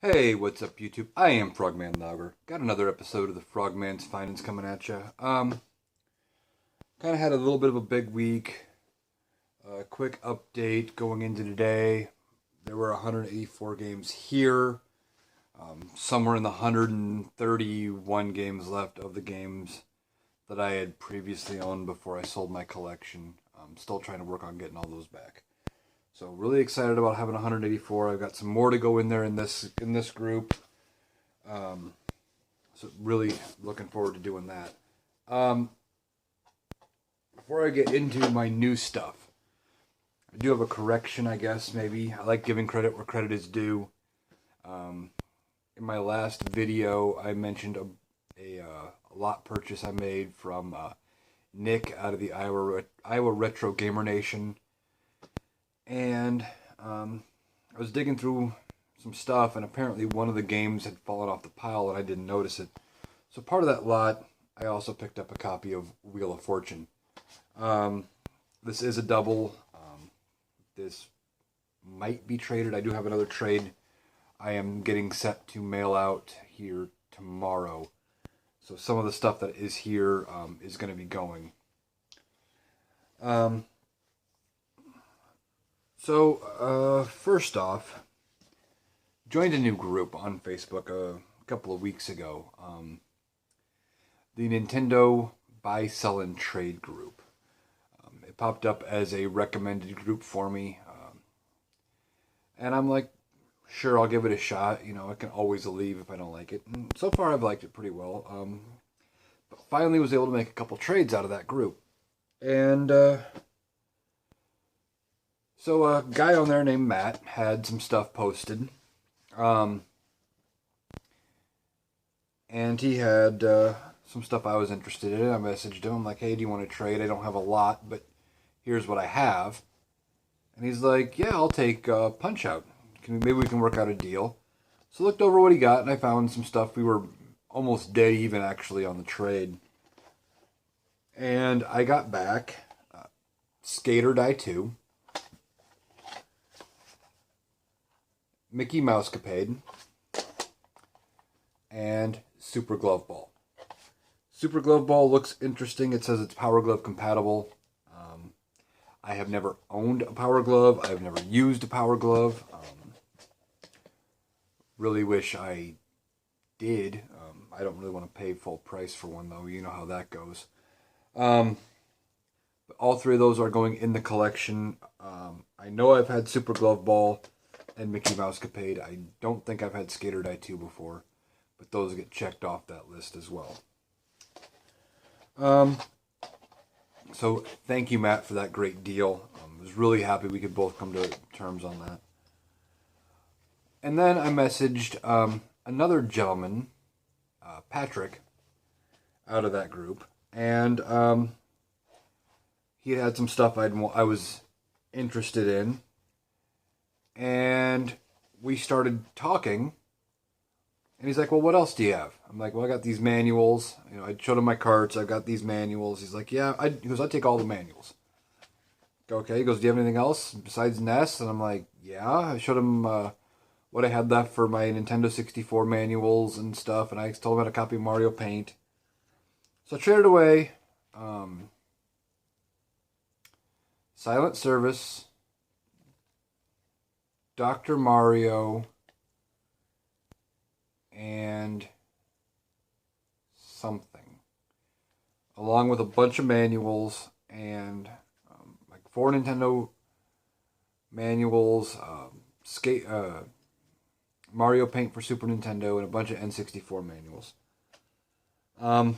Hey, what's up, YouTube? I am Frogman Logger. Got another episode of the Frogman's Finance coming at you. Kind of had a little bit of a big week. Quick update going into today. There were 184 games here. Somewhere in the 131 games left of the games that I had previously owned before I sold my collection. I'm still trying to work on getting all those back. So really excited about having 184. I've got some more to go in there in this group. So really looking forward to doing that. Before I get into my new stuff, I do have a correction, I guess, maybe. I like giving credit where credit is due. In my last video, I mentioned a lot purchase I made from Nick out of the Iowa Retro Gamer Nation. And I was digging through some stuff, and apparently one of the games had fallen off the pile, and I didn't notice it. So part of that lot, I also picked up a copy of Wheel of Fortune. This is a double. This might be traded. I do have another trade I am getting set to mail out here tomorrow. So some of the stuff that is here is going to be going. First off, joined a new group on Facebook a couple of weeks ago. The Nintendo Buy, Sell, and Trade group. It popped up as a recommended group for me. And I'm like, sure, I'll give it a shot. You know, I can always leave if I don't like it. And so far, I've liked it pretty well. But finally was able to make a couple trades out of that group. And so a guy on there named Matt had some stuff posted. And he had some stuff I was interested in. I messaged him. I'm like, hey, do you want to trade? I don't have a lot, but here's what I have. And he's like, yeah, I'll take Punch Out. Maybe we can work out a deal. So I looked over what he got, and I found some stuff. We were almost dead even, actually, on the trade. And I got back Skater Die 2, Mickey Mouse Capade, and Super Glove Ball. Super Glove Ball looks interesting. It says it's Power Glove compatible. I have never owned a Power Glove. I've never used a Power Glove. Really wish I did. I don't really want to pay full price for one, though. You know how that goes. But all three of those are going in the collection. I know I've had Super Glove Ball and Mickey Mouse Capade. I don't think I've had Skater Die 2 before, but those get checked off that list as well. So thank you, Matt, for that great deal. I was really happy we could both come to terms on that. And then I messaged another gentleman, Patrick, out of that group, and he had some stuff I was interested in, and we started talking. And he's like, well, what else do you have? I'm like, well, I got these manuals. You know, I showed him my carts. I've got these manuals. He's like, yeah. He goes, I take all the manuals. Okay. He goes, do you have anything else besides NES? And I'm like, yeah. I showed him what I had left for my Nintendo 64 manuals and stuff. And I told him I had a copy of Mario Paint. So I traded away Silent Service, Dr. Mario, and something, along with a bunch of manuals and like 4 Nintendo manuals, Mario Paint for Super Nintendo, and a bunch of N64 manuals. And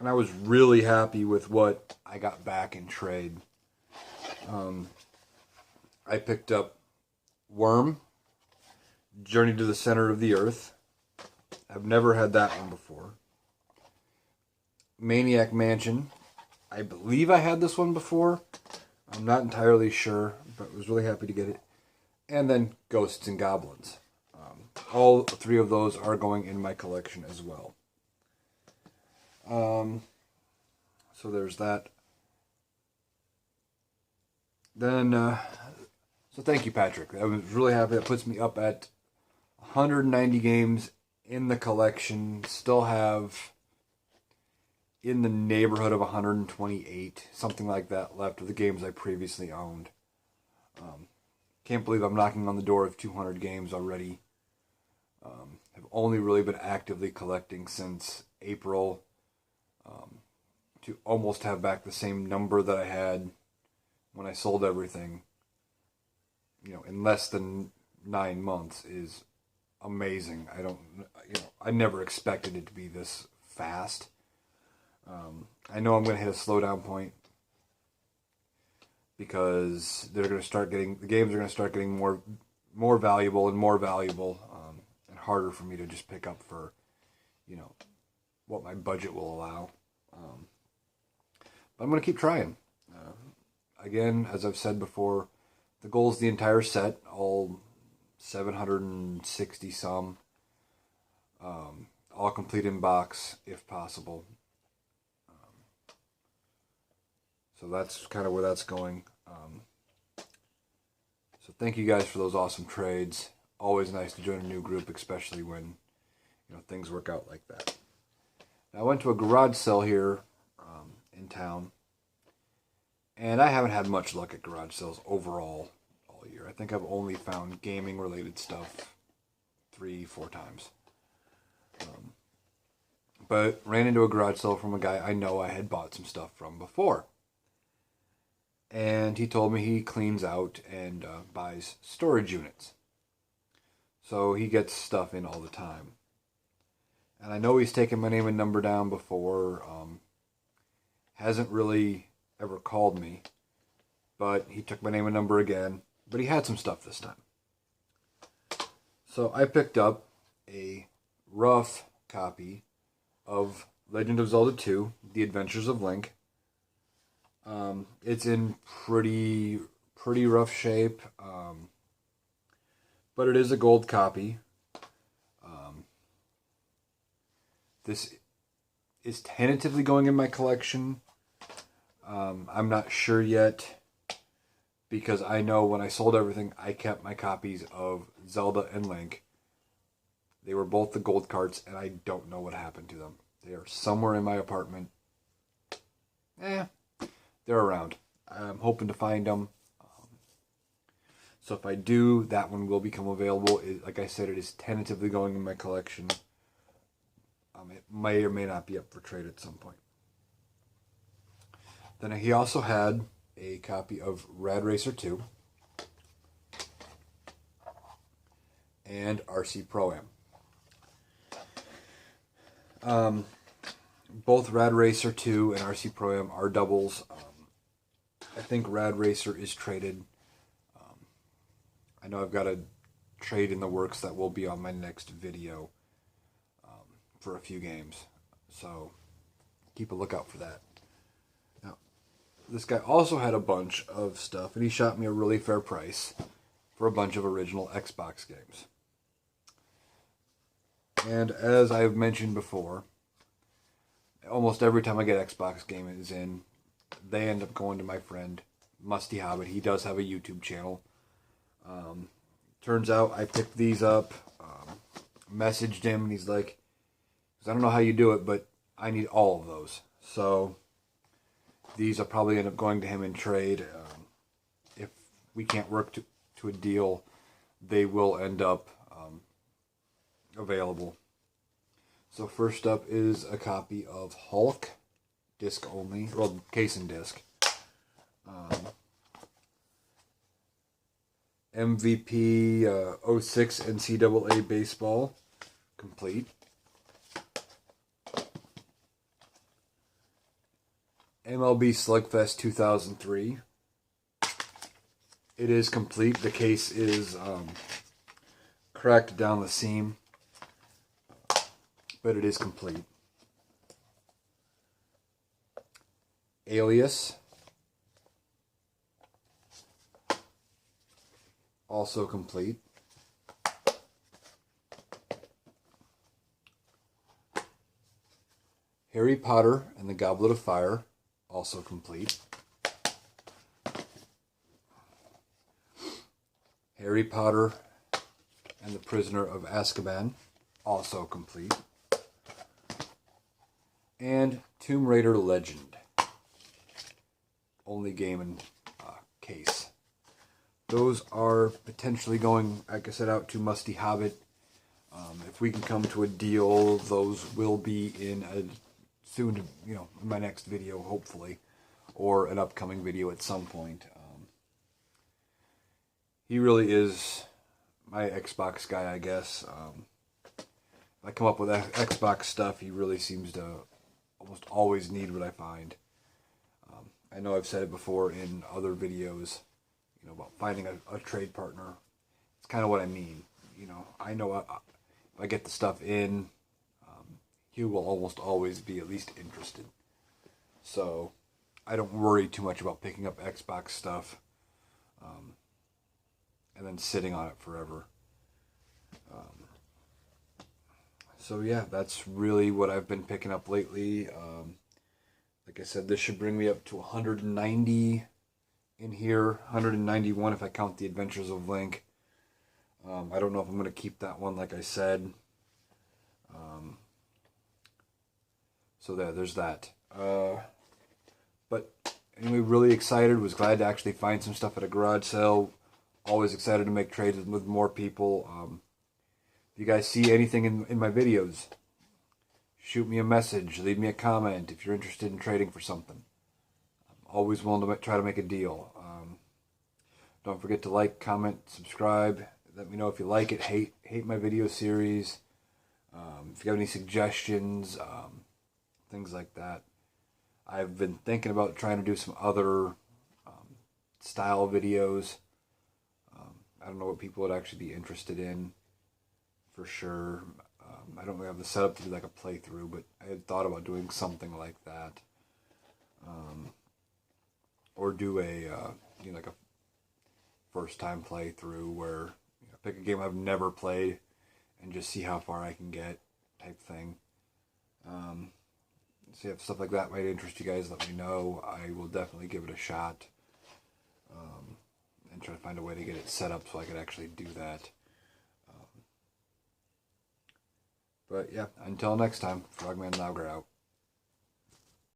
I was really happy with what I got back in trade. I picked up Worm, Journey to the Center of the Earth. I've never had that one before. Maniac Mansion. I believe I had this one before. I'm not entirely sure, but was really happy to get it. And then Ghosts and Goblins. All three of those are going in my collection as well. So there's that. Then, so thank you, Patrick. I was really happy. That puts me up at 190 games in the collection. Still have in the neighborhood of 128, something like that, left of the games I previously owned. Can't believe I'm knocking on the door of 200 games already. Have only really been actively collecting since April, to almost have back the same number that I had when I sold everything, in less than 9 months is amazing. I never expected it to be this fast. I know I'm going to hit a slowdown point because the games are going to start getting more valuable and more valuable, and harder for me to just pick up for, what my budget will allow. But I'm going to keep trying. Again, as I've said before, the goal is the entire set, all 760 some, all complete in box if possible. So that's kind of where that's going. So thank you guys for those awesome trades. Always nice to join a new group, especially when things work out like that. Now, I went to a garage sale here in town, and I haven't had much luck at garage sales overall all year. I think I've only found gaming-related stuff 3-4 times. But ran into a garage sale from a guy I know I had bought some stuff from before. And he told me he cleans out and buys storage units. So he gets stuff in all the time. And I know he's taken my name and number down before. Hasn't really ever called me. But he took my name and number again. But he had some stuff this time. So I picked up a rough copy of Legend of Zelda 2, The Adventures of Link. It's in pretty rough shape, but it is a gold copy. This is tentatively going in my collection. I'm not sure yet, because I know when I sold everything, I kept my copies of Zelda and Link. They were both the gold carts, and I don't know what happened to them. They are somewhere in my apartment. They're around. I'm hoping to find them. So if I do, that one will become available. Like I said, it is tentatively going in my collection. It may or may not be up for trade at some point. Then he also had a copy of Rad Racer 2 and RC Pro-Am. Both Rad Racer 2 and RC Pro-Am are doubles. I think Rad Racer is traded. I know I've got a trade in the works that will be on my next video for a few games. So keep a lookout for that. Now, this guy also had a bunch of stuff, and he shot me a really fair price for a bunch of original Xbox games. And as I've mentioned before, almost every time I get Xbox games in, they end up going to my friend, Musty Hobbit. He does have a YouTube channel. Turns out I picked these up, messaged him, and he's like, I don't know how you do it, but I need all of those. So these will probably end up going to him in trade. If we can't work to a deal, they will end up available. So first up is a copy of Hulk, disc only, well, case and disc. MVP 06 NCAA baseball, complete. MLB Slugfest 2003. It is complete. The case is cracked down the seam, but it is complete. Alias, also complete. Harry Potter and the Goblet of Fire, also complete. Harry Potter and The Prisoner of Azkaban, also complete. And Tomb Raider Legend, only game in case. Those are potentially going, like I said, out to Musty Hobbit. If we can come to a deal, those will be in a soon, in my next video, hopefully, or an upcoming video at some point. He really is my Xbox guy, I guess. If I come up with Xbox stuff, he really seems to almost always need what I find. I know I've said it before in other videos, about finding a trade partner. It's kind of what I mean. I know if I get the stuff in, he will almost always be at least interested. So I don't worry too much about picking up Xbox stuff and then sitting on it forever. So yeah, that's really what I've been picking up lately. Like I said, this should bring me up to 190 in here, 191 if I count the Adventures of Link. I don't know if I'm going to keep that one, like I said. So there's that. But anyway, really excited. Was glad to actually find some stuff at a garage sale. Always excited to make trades with more people. If you guys see anything in my videos, shoot me a message, leave me a comment if you're interested in trading for something. I'm always willing to try to make a deal. Don't forget to like, comment, subscribe. Let me know if you like it, hate my video series. If you have any suggestions, things like that. I've been thinking about trying to do some other style videos. I don't know what people would actually be interested in, for sure. I don't really have the setup to do like a playthrough, but I had thought about doing something like that. Or do a, like a first time playthrough where pick a game I've never played and just see how far I can get, type thing. So if stuff like that might interest you guys, let me know. I will definitely give it a shot. And try to find a way to get it set up so I could actually do that. But yeah, until next time, Frogman Lauger out.